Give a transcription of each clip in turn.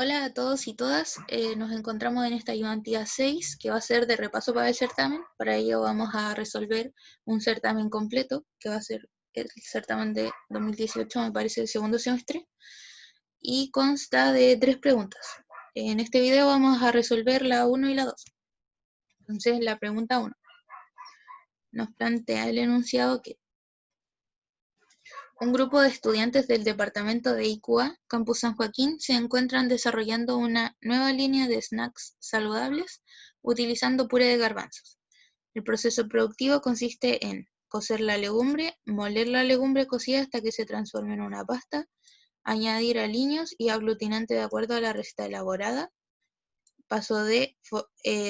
Hola a todos y todas, nos encontramos en esta ayudantía 6 que va a ser de repaso para el certamen. Para ello vamos a resolver un certamen completo que va a ser el certamen de 2018, me parece, el segundo semestre, y consta de 3 preguntas. En este video vamos a resolver la 1 y la 2. Entonces la pregunta 1 nos plantea el enunciado que un grupo de estudiantes del departamento de IQA, Campus San Joaquín, se encuentran desarrollando una nueva línea de snacks saludables utilizando puré de garbanzos. El proceso productivo consiste en cocer la legumbre, moler la legumbre cocida hasta que se transforme en una pasta, añadir aliños y aglutinante de acuerdo a la receta elaborada, paso de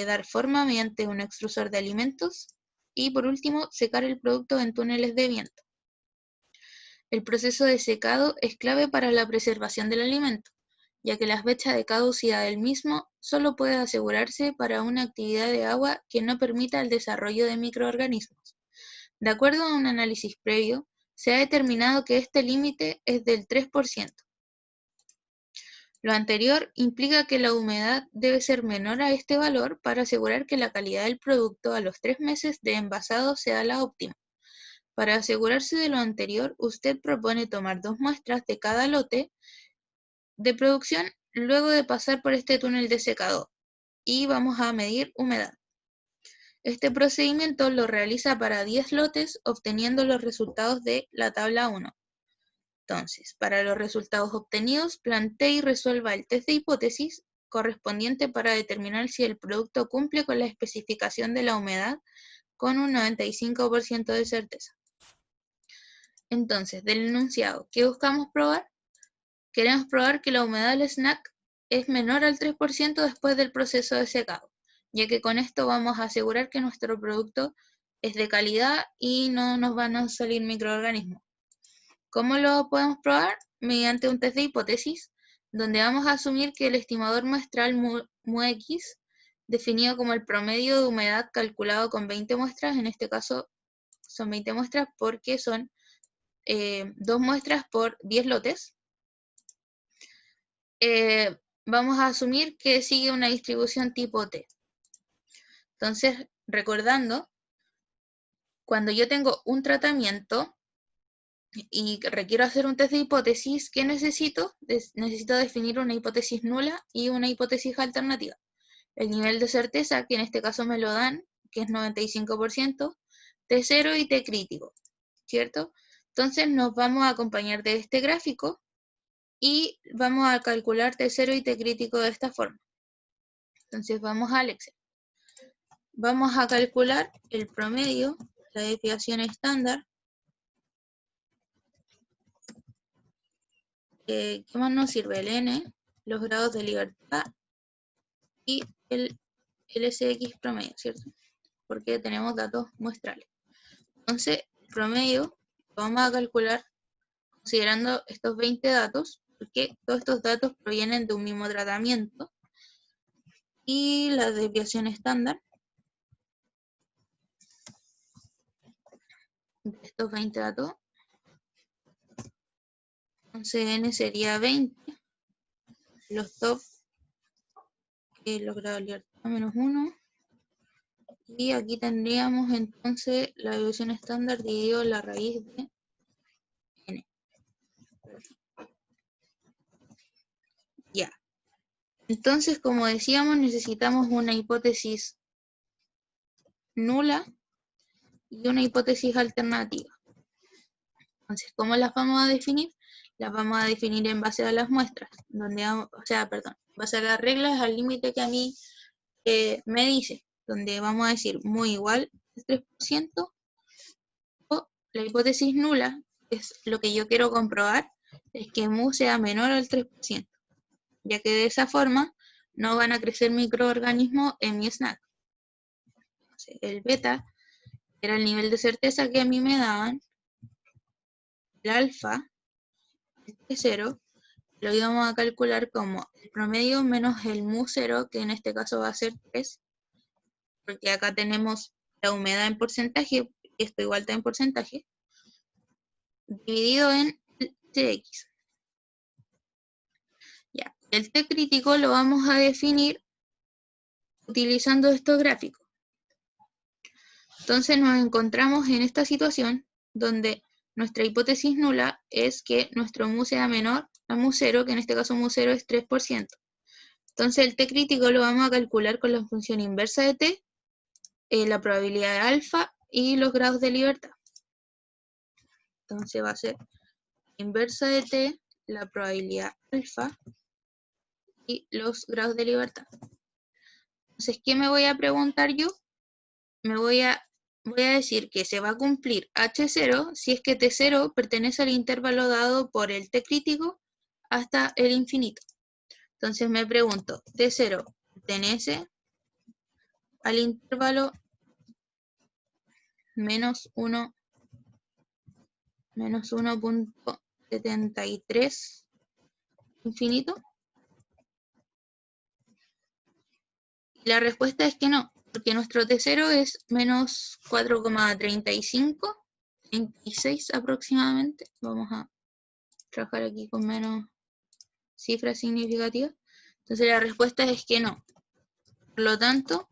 dar forma mediante un extrusor de alimentos y, por último, secar el producto en túneles de viento. El proceso de secado es clave para la preservación del alimento, ya que la fecha de caducidad del mismo solo puede asegurarse para una actividad de agua que no permita el desarrollo de microorganismos. De acuerdo a un análisis previo, se ha determinado que este límite es del 3%. Lo anterior implica que la humedad debe ser menor a este valor para asegurar que la calidad del producto a los 3 meses de envasado sea la óptima. Para asegurarse de lo anterior, usted propone tomar 2 muestras de cada lote de producción luego de pasar por este túnel de secado y vamos a medir humedad. Este procedimiento lo realiza para 10 lotes obteniendo los resultados de la tabla 1. Entonces, para los resultados obtenidos, plantee y resuelva el test de hipótesis correspondiente para determinar si el producto cumple con la especificación de la humedad con un 95% de certeza. Entonces, del enunciado, ¿qué buscamos probar? Queremos probar que la humedad del snack es menor al 3% después del proceso de secado, ya que con esto vamos a asegurar que nuestro producto es de calidad y no nos van a salir microorganismos. ¿Cómo lo podemos probar? Mediante un test de hipótesis, donde vamos a asumir que el estimador muestral μx, definido como el promedio de humedad calculado con 20 muestras, en este caso son 20 muestras porque son 2 muestras por 10 lotes, vamos a asumir que sigue una distribución tipo T. Entonces, recordando, cuando yo tengo un tratamiento y requiero hacer un test de hipótesis, ¿qué necesito? Necesito definir una hipótesis nula y una hipótesis alternativa. El nivel de certeza, que en este caso me lo dan, que es 95%, T0 y T crítico, ¿cierto? Entonces nos vamos a acompañar de este gráfico y vamos a calcular T0 y T crítico de esta forma. Entonces vamos al Excel. Vamos a calcular el promedio, la desviación estándar, ¿qué más nos sirve? El N, los grados de libertad y el SX promedio, ¿cierto? Porque tenemos datos muestrales. Entonces, el promedio lo vamos a calcular considerando estos 20 datos, porque todos estos datos provienen de un mismo tratamiento, y la desviación estándar de estos 20 datos. Entonces N sería 20, los top, los grados de libertad menos 1, y aquí tendríamos entonces la desviación estándar dividido la raíz de N. Ya. Entonces, como decíamos, necesitamos una hipótesis nula y una hipótesis alternativa. Entonces, ¿cómo las vamos a definir? Las vamos a definir en base a las muestras, donde en base a las reglas, al límite que a mí me dice, donde vamos a decir muy igual al 3%, o la hipótesis nula, que es lo que yo quiero comprobar, es que mu sea menor al 3%, ya que de esa forma no van a crecer microorganismos en mi snack. Entonces, el beta era el nivel de certeza que a mí me daban, el alfa, este 0, lo íbamos a calcular como el promedio menos el mu0, que en este caso va a ser 3, porque acá tenemos la humedad en porcentaje, esto igual está en porcentaje, dividido en el Tx. Ya, El T crítico lo vamos a definir utilizando estos gráficos. Entonces nos encontramos en esta situación donde nuestra hipótesis nula es que nuestro mu sea menor a mu0, que en este caso mu0 es 3%. Entonces el T crítico lo vamos a calcular con la función inversa de T, la probabilidad de alfa y los grados de libertad. Entonces va a ser inversa de T, la probabilidad alfa y los grados de libertad. Entonces, ¿qué me voy a preguntar yo? Voy a decir que se va a cumplir H0 si es que T0 pertenece al intervalo dado por el T crítico hasta el infinito. Entonces me pregunto, T0 pertenece al intervalo menos 1.73 infinito. Y la respuesta es que no, porque nuestro T0 es menos 4,35, 36 aproximadamente. Vamos a trabajar aquí con menos cifras significativas. Entonces la respuesta es que no. Por lo tanto,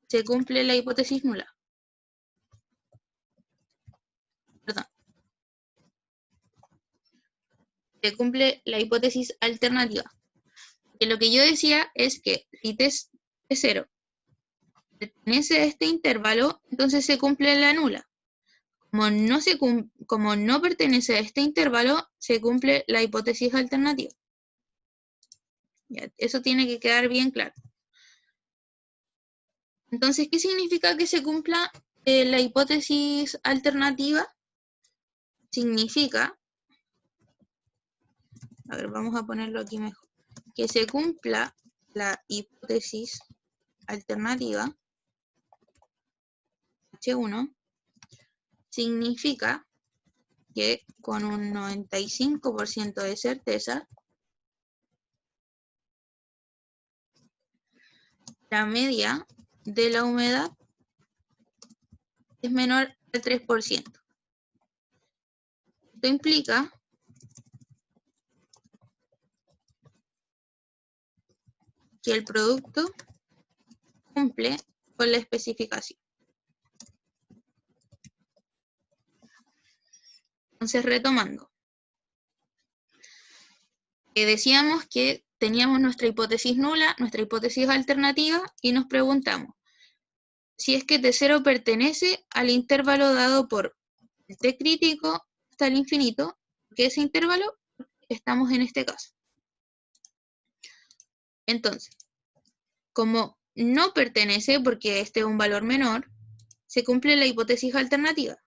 se cumple la hipótesis nula. Perdón. Se cumple la hipótesis alternativa. Que lo que yo decía es que si T0 pertenece a este intervalo, entonces se cumple la nula. Como no pertenece a este intervalo, se cumple la hipótesis alternativa. Ya, eso tiene que quedar bien claro. Entonces, ¿qué significa que se cumpla la hipótesis alternativa? Significa, a ver, vamos a ponerlo aquí mejor, que se cumpla la hipótesis alternativa, H1, significa que con un 95% de certeza, la media de la humedad es menor al 3%. Esto implica que el producto cumple con la especificación. Entonces, retomando, decíamos que teníamos nuestra hipótesis nula, nuestra hipótesis alternativa, y nos preguntamos si es que T0 pertenece al intervalo dado por el T crítico hasta el infinito, que ese intervalo estamos en este caso. Entonces, como no pertenece, porque este es un valor menor, se cumple la hipótesis alternativa.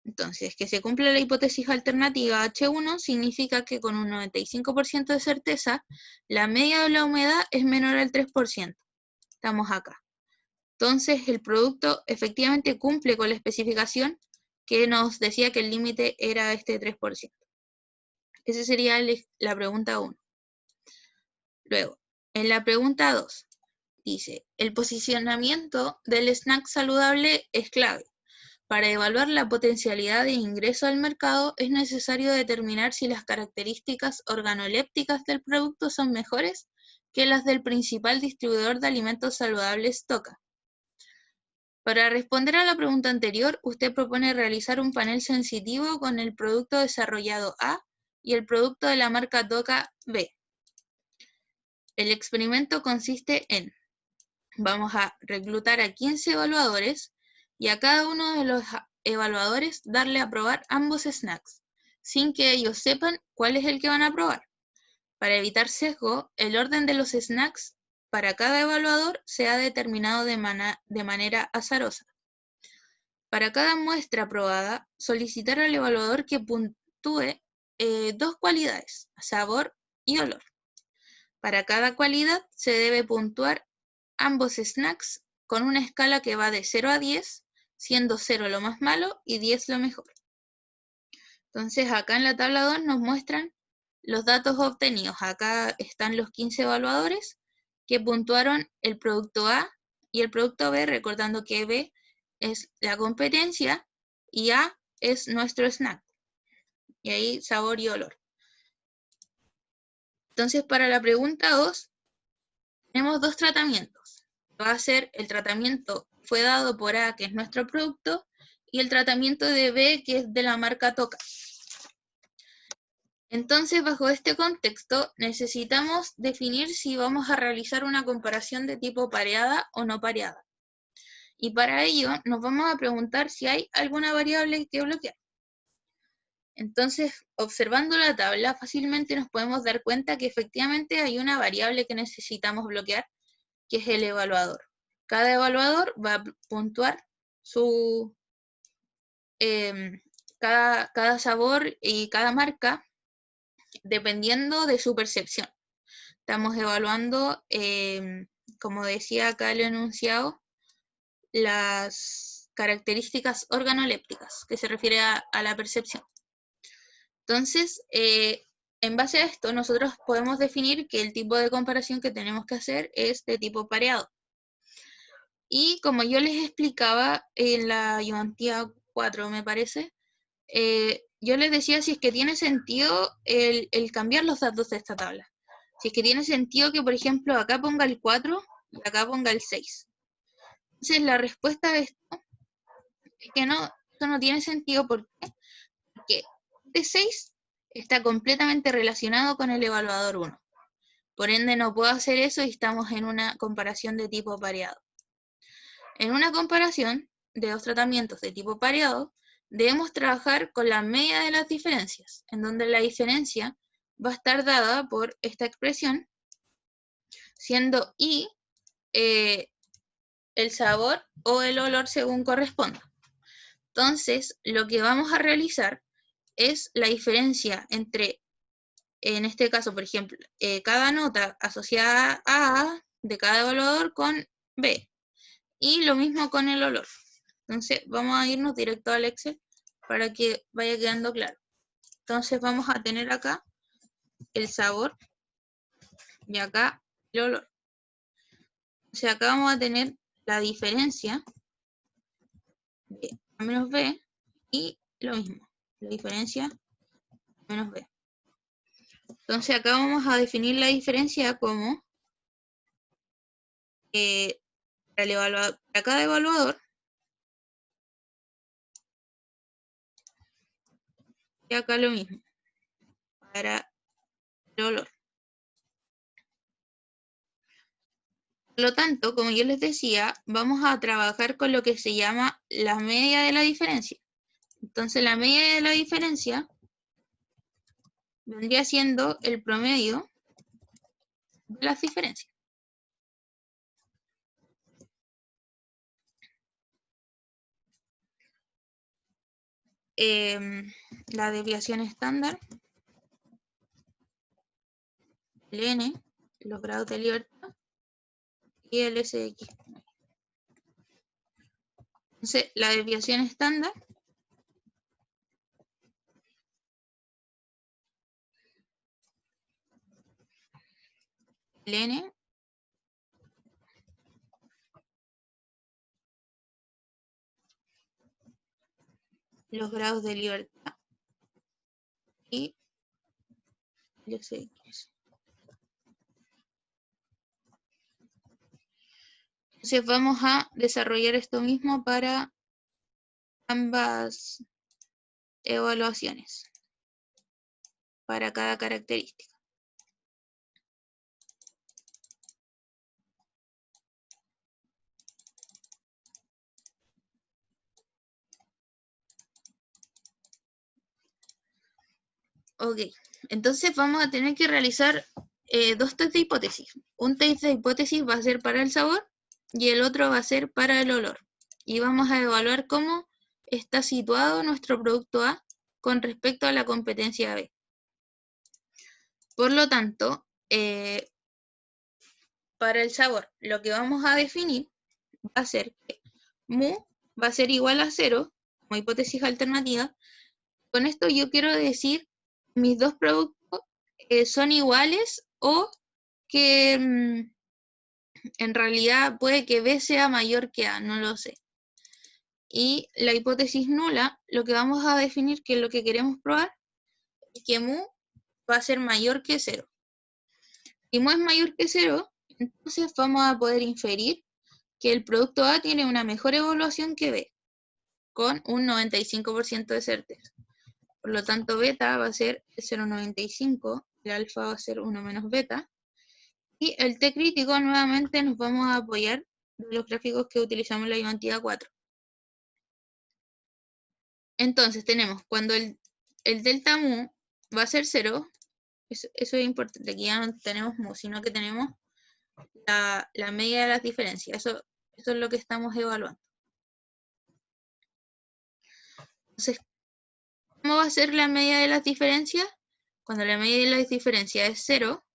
Entonces, que se cumple la hipótesis alternativa H1 significa que con un 95% de certeza, la media de la humedad es menor al 3%. Estamos acá. Entonces, el producto efectivamente cumple con la especificación que nos decía que el límite era este 3%. Esa sería la pregunta 1. Luego, en la pregunta 2, dice, el posicionamiento del snack saludable es clave. Para evaluar la potencialidad de ingreso al mercado es necesario determinar si las características organolépticas del producto son mejores que las del principal distribuidor de alimentos saludables TOCA. Para responder a la pregunta anterior, usted propone realizar un panel sensitivo con el producto desarrollado A y el producto de la marca TOCA B. El experimento consiste en, vamos a reclutar a 15 evaluadores y a cada uno de los evaluadores darle a probar ambos snacks, sin que ellos sepan cuál es el que van a probar. Para evitar sesgo, el orden de los snacks para cada evaluador se ha determinado de manera azarosa. Para cada muestra probada, solicitar al evaluador que puntúe 2 cualidades, sabor y olor. Para cada cualidad se debe puntuar ambos snacks con una escala que va de 0 a 10, siendo 0 lo más malo y 10 lo mejor. Entonces acá en la tabla 2 nos muestran los datos obtenidos. Acá están los 15 evaluadores que puntuaron el producto A y el producto B, recordando que B es la competencia y A es nuestro snack. Y ahí sabor y olor. Entonces, para la pregunta 2, tenemos dos tratamientos. Va a ser el tratamiento fue dado por A, que es nuestro producto, y el tratamiento de B, que es de la marca Toca. Entonces, bajo este contexto, necesitamos definir si vamos a realizar una comparación de tipo pareada o no pareada. Y para ello, nos vamos a preguntar si hay alguna variable que bloquear. Entonces, observando la tabla, fácilmente nos podemos dar cuenta que efectivamente hay una variable que necesitamos bloquear, que es el evaluador. Cada evaluador va a puntuar su, cada sabor y cada marca dependiendo de su percepción. Estamos evaluando, como decía acá el enunciado, las características organolépticas, que se refiere a la percepción. Entonces, en base a esto, nosotros podemos definir que el tipo de comparación que tenemos que hacer es de tipo pareado. Y como yo les explicaba en la ayudantía 4, me parece, yo les decía si es que tiene sentido el cambiar los datos de esta tabla. Si es que tiene sentido que, por ejemplo, acá ponga el 4 y acá ponga el 6. Entonces, la respuesta a esto es que no, esto no tiene sentido. ¿Por qué? Porque este 6 está completamente relacionado con el evaluador 1. Por ende, no puedo hacer eso y estamos en una comparación de tipo pareado. En una comparación de dos tratamientos de tipo pareado, debemos trabajar con la media de las diferencias, en donde la diferencia va a estar dada por esta expresión, siendo I el sabor o el olor según corresponda. Entonces, lo que vamos a realizar es la diferencia entre, en este caso, por ejemplo, cada nota asociada a A de cada evaluador con B. Y lo mismo con el olor. Entonces, vamos a irnos directo al Excel para que vaya quedando claro. Entonces, vamos a tener acá el sabor y acá el olor. O sea, acá vamos a tener la diferencia de A menos B y lo mismo, la diferencia menos B. Entonces, acá vamos a definir la diferencia como para cada evaluador, y acá lo mismo, para el olor. Por lo tanto, como yo les decía, vamos a trabajar con lo que se llama la media de la diferencia. Entonces, la media de la diferencia vendría siendo el promedio de las diferencias. La desviación estándar, el N, los grados de libertad, y el SX. Entonces, la desviación estándar el N los grados de libertad y el SX. Entonces vamos a desarrollar esto mismo para ambas evaluaciones, para cada característica. Ok, entonces vamos a tener que realizar dos test de hipótesis. Un test de hipótesis va a ser para el sabor y el otro va a ser para el olor. Y vamos a evaluar cómo está situado nuestro producto A con respecto a la competencia B. Por lo tanto, para el sabor, lo que vamos a definir va a ser que mu va a ser igual a 0, como hipótesis alternativa. Con esto yo quiero decir mis dos productos son iguales o que en realidad puede que B sea mayor que A, no lo sé. Y la hipótesis nula, lo que vamos a definir, que es lo que queremos probar, es que mu va a ser mayor que 0. mu es mayor que 0, entonces vamos a poder inferir que el producto A tiene una mejor evaluación que B, con un 95% de certeza. Por lo tanto, beta va a ser 0,95, el alfa va a ser 1 menos beta, y el T crítico nuevamente nos vamos a apoyar de los gráficos que utilizamos en la ayudantía 4. Entonces tenemos, cuando el delta mu va a ser 0, eso es importante, aquí ya no tenemos mu, sino que tenemos la media de las diferencias, eso es lo que estamos evaluando. Entonces, ¿cómo va a ser la media de las diferencias? Cuando la media de las diferencias es 0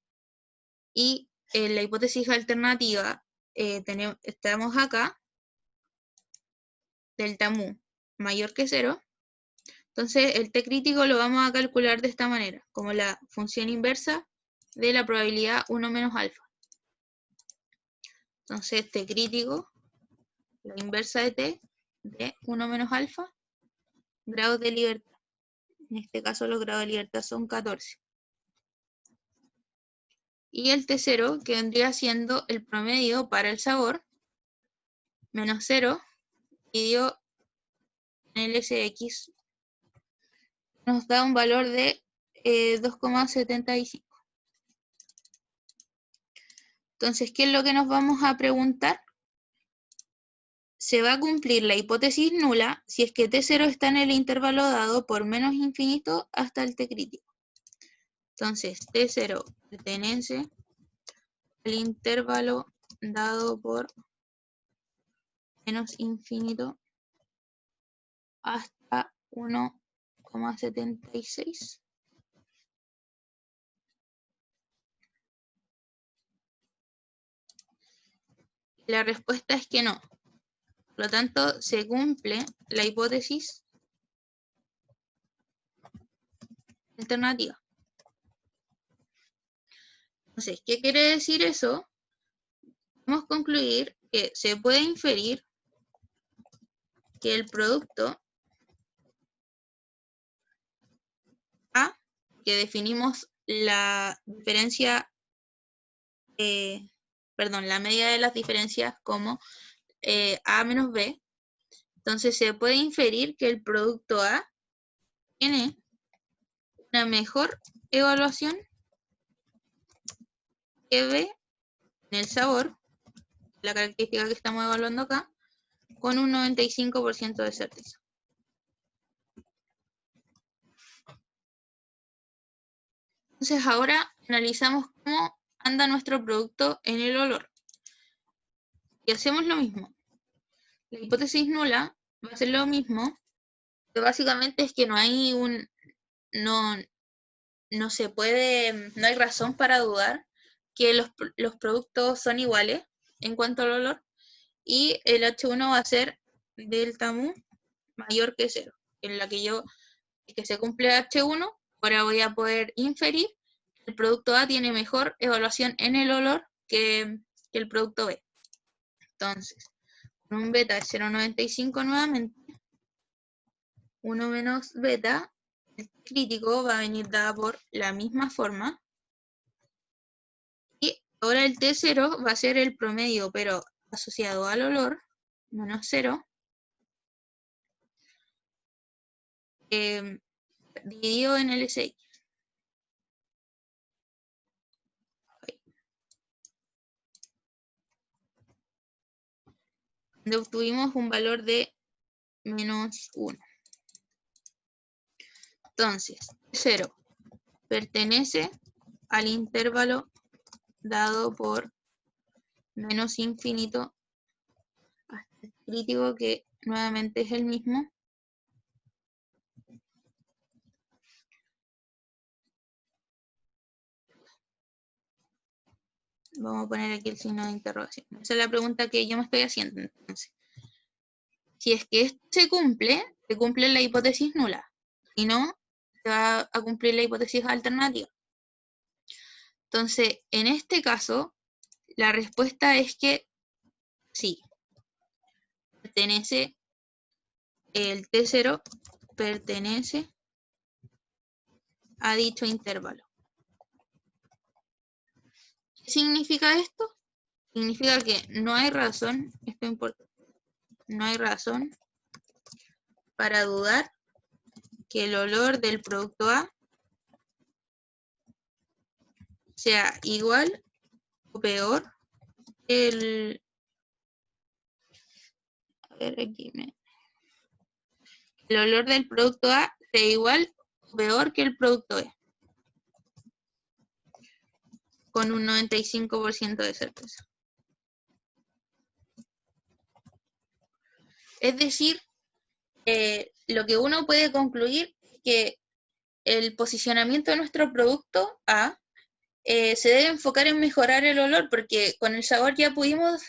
y la hipótesis alternativa estamos acá, delta mu mayor que 0, entonces el T crítico lo vamos a calcular de esta manera, como la función inversa de la probabilidad 1 menos alfa. Entonces T crítico, la inversa de T, de 1 menos alfa, grados de libertad. En este caso los grados de libertad son 14. Y el T0, que vendría siendo el promedio para el sabor, menos 0, dividido en el SX, nos da un valor de 2,75. Entonces, ¿qué es lo que nos vamos a preguntar? Se va a cumplir la hipótesis nula si es que T0 está en el intervalo dado por menos infinito hasta el T crítico. Entonces, T0 pertenece al intervalo dado por menos infinito hasta 1,76. La respuesta es que no. Por lo tanto, se cumple la hipótesis alternativa. Entonces, ¿qué quiere decir eso? Podemos concluir que se puede inferir que el producto A, que definimos la diferencia, la media de las diferencias como A menos B, entonces se puede inferir que el producto A tiene una mejor evaluación que B en el sabor, la característica que estamos evaluando acá, con un 95% de certeza. Entonces ahora analizamos cómo anda nuestro producto en el olor. Y hacemos lo mismo. La hipótesis nula va a ser lo mismo, que básicamente es que no hay no se puede, no hay razón para dudar que los productos son iguales en cuanto al olor, y el H1 va a ser delta mu mayor que 0, en la que se cumple H1, ahora voy a poder inferir que el producto A tiene mejor evaluación en el olor que el producto B. Entonces, con un beta de 0,95 nuevamente, 1 menos beta, el crítico va a venir dada por la misma forma. Y ahora el T0 va a ser el promedio, pero asociado al olor, menos 0, dividido en el SX. Donde obtuvimos un valor de menos 1. Entonces, 0 pertenece al intervalo dado por menos infinito hasta el crítico, que nuevamente es el mismo. Vamos a poner aquí el signo de interrogación. Esa es la pregunta que yo me estoy haciendo. Entonces, si es que esto se cumple la hipótesis nula. Si no, se va a cumplir la hipótesis alternativa. Entonces, en este caso, la respuesta es que sí. Pertenece, el T0 pertenece a dicho intervalo. ¿Qué significa esto? Significa que no hay razón, esto importa, no hay razón para dudar que el olor del producto A sea igual o peor que el... A ver, aquí el olor del producto A sea igual o peor que el producto B, con un 95% de certeza. Es decir, lo que uno puede concluir es que el posicionamiento de nuestro producto A se debe enfocar en mejorar el olor, porque con el sabor ya pudimos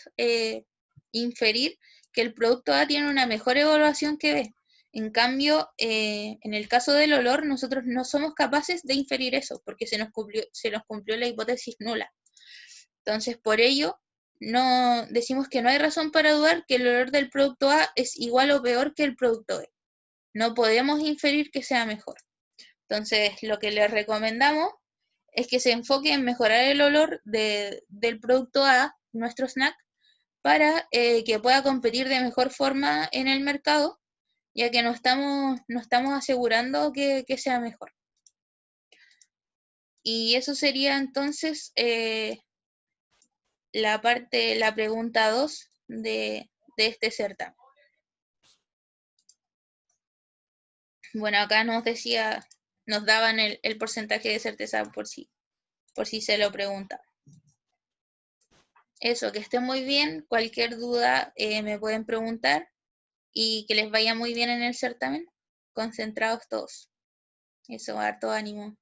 inferir que el producto A tiene una mejor evaluación que B. En cambio, en el caso del olor, nosotros no somos capaces de inferir eso, porque se nos cumplió la hipótesis nula. Entonces, por ello, no decimos que no hay razón para dudar que el olor del producto A es igual o peor que el producto B. No podemos inferir que sea mejor. Entonces, lo que les recomendamos es que se enfoque en mejorar el olor del producto A, nuestro snack, para que pueda competir de mejor forma en el mercado, ya que no estamos asegurando que sea mejor. Y eso sería entonces la pregunta 2 de este certamen. Bueno, acá nos daban el porcentaje de certeza por si se lo preguntaban. Eso, que esté muy bien. Cualquier duda me pueden preguntar y que les vaya muy bien en el certamen. Concentrados todos. Eso, harto ánimo.